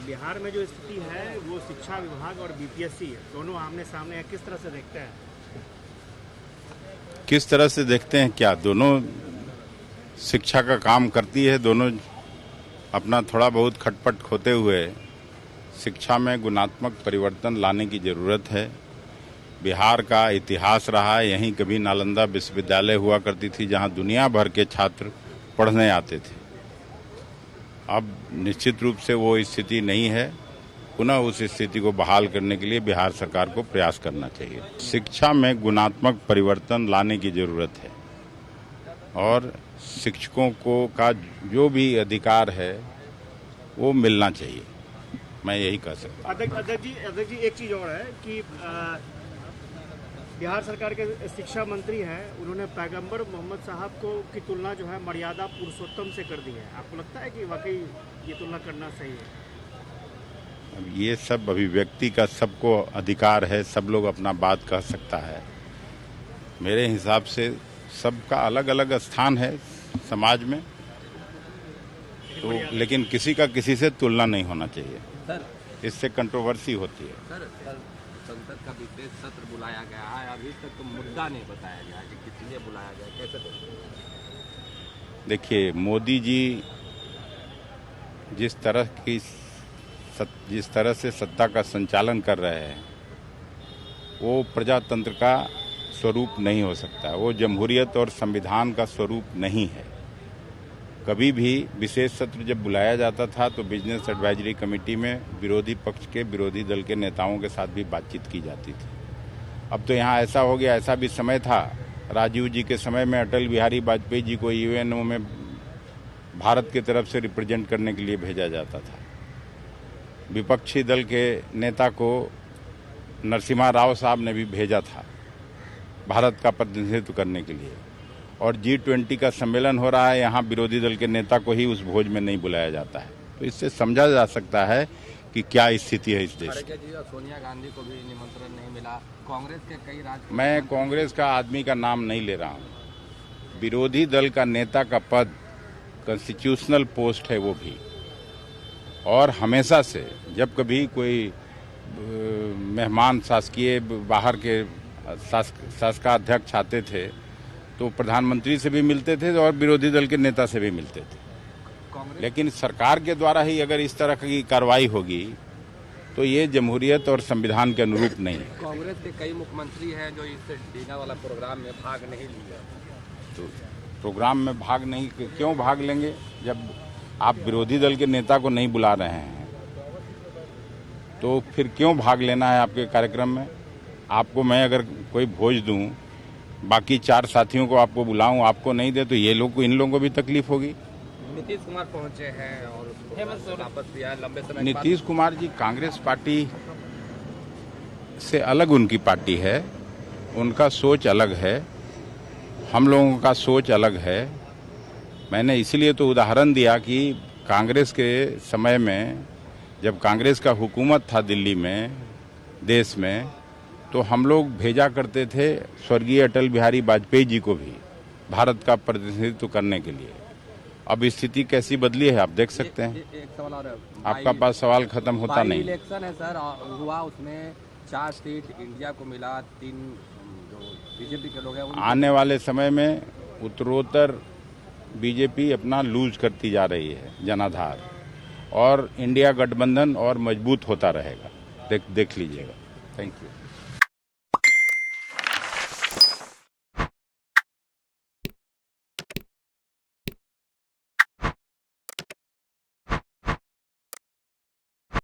बिहार में जो स्थिति है वो शिक्षा विभाग और बीपीएससी दोनों आमने सामने है, किस तरह से देखते हैं? किस तरह से देखते हैं क्या? दोनों शिक्षा का काम करती है, दोनों अपना थोड़ा बहुत खटपट खोते हुए शिक्षा में गुणात्मक परिवर्तन लाने की जरूरत है। बिहार का इतिहास रहा है, यहीं कभी नालंदा विश्वविद्यालय हुआ करती थी जहां दुनिया भर के छात्र पढ़ने आते थे। अब निश्चित रूप से वो स्थिति नहीं है। पुनः उस स्थिति को बहाल करने के लिए बिहार सरकार को प्रयास करना चाहिए। शिक्षा में गुणात्मक परिवर्तन लाने की जरूरत है और शिक्षकों को का जो भी अधिकार है वो मिलना चाहिए, मैं यही कह सकता हूँ। अध्यक्ष जी एक चीज और है कि बिहार सरकार के शिक्षा मंत्री हैं, उन्होंने पैगंबर मोहम्मद साहब की तुलना जो है मर्यादा पुरुषोत्तम से कर दी है। आपको लगता है कि वाकई ये तुलना करना सही है? अब ये सब अभिव्यक्ति का सबको अधिकार है, सब लोग अपना बात कह सकता है। मेरे हिसाब से सबका अलग अलग स्थान है समाज में, तो लेकिन किसी का किसी से तुलना नहीं होना चाहिए सर, इससे कंट्रोवर्सी होती है। सर संसद का विशेष सत्र बुलाया गया है, अभी तक तो मुद्दा नहीं बताया गया कि कितने बुलाया गया, कैसे देखते हैं? देखिए, मोदी जी जिस तरह से सत्ता का संचालन कर रहे हैं वो प्रजातंत्र का स्वरूप नहीं हो सकता, वो जमहूरियत और संविधान का स्वरूप नहीं है। कभी भी विशेष सत्र जब बुलाया जाता था तो बिजनेस एडवाइजरी कमेटी में विरोधी पक्ष के विरोधी दल के नेताओं के साथ भी बातचीत की जाती थी। अब तो यहाँ ऐसा हो गया, ऐसा भी समय था राजीव जी के समय में अटल बिहारी वाजपेयी जी को यूएनओ में भारत की तरफ से रिप्रेजेंट करने के लिए भेजा जाता था। विपक्षी दल के नेता को नरसिम्हा राव साहब ने भी भेजा था भारत का प्रतिनिधित्व करने के लिए। और G20 का सम्मेलन हो रहा है, यहाँ विरोधी दल के नेता को ही उस भोज में नहीं बुलाया जाता है। तो इससे समझा जा सकता है कि क्या स्थिति है इस देश की। सोनिया गांधी को भी निमंत्रण नहीं मिला, कांग्रेस के कई मैं कांग्रेस का आदमी का नाम नहीं ले रहा हूँ। विरोधी दल का नेता का पद कॉन्स्टिट्यूशनल पोस्ट है वो भी, और हमेशा से जब कभी कोई मेहमान शासकीय बाहर के शासकाध्यक्ष आते थे तो प्रधानमंत्री से भी मिलते थे और विरोधी दल के नेता से भी मिलते थे। लेकिन सरकार के द्वारा ही अगर इस तरह की कार्रवाई होगी तो ये जमहूरियत और संविधान के अनुरूप नहीं है। कांग्रेस के कई मुख्यमंत्री हैं जो इस डिनर वाला प्रोग्राम में भाग नहीं लिया। तो प्रोग्राम में भाग नहीं, क्यों भाग लेंगे जब आप विरोधी दल के नेता को नहीं बुला रहे हैं? तो फिर क्यों भाग लेना है आपके कार्यक्रम में? आपको मैं अगर कोई भोज दूं, बाकी 4 साथियों को आपको बुलाऊं, आपको नहीं दे तो ये लोग को, इन लोगों को भी तकलीफ होगी। नीतीश कुमार पहुंचे हैं और वापस भी आए लंबे समय। नीतीश कुमार जी कांग्रेस पार्टी से अलग उनकी पार्टी है, उनका सोच अलग है, हम लोगों का सोच अलग है। मैंने इसलिए तो उदाहरण दिया कि कांग्रेस के समय में जब कांग्रेस का हुकूमत था दिल्ली में, देश में, तो हम लोग भेजा करते थे स्वर्गीय अटल बिहारी वाजपेयी जी को भी भारत का प्रतिनिधित्व करने के लिए। अब स्थिति कैसी बदली है आप देख सकते हैं। एक सवाल और, आपका पास सवाल खत्म होता नहीं। इलेक्शन है सर, हुआ उसमें 4 सीट इंडिया को मिला, 3 जो बीजेपी के लोग हैं। आने वाले समय में उत्तरोत्तर बीजेपी अपना लूज करती जा रही है जनाधार, और इंडिया गठबंधन और मजबूत होता रहेगा, देख लीजिएगा। Thank you.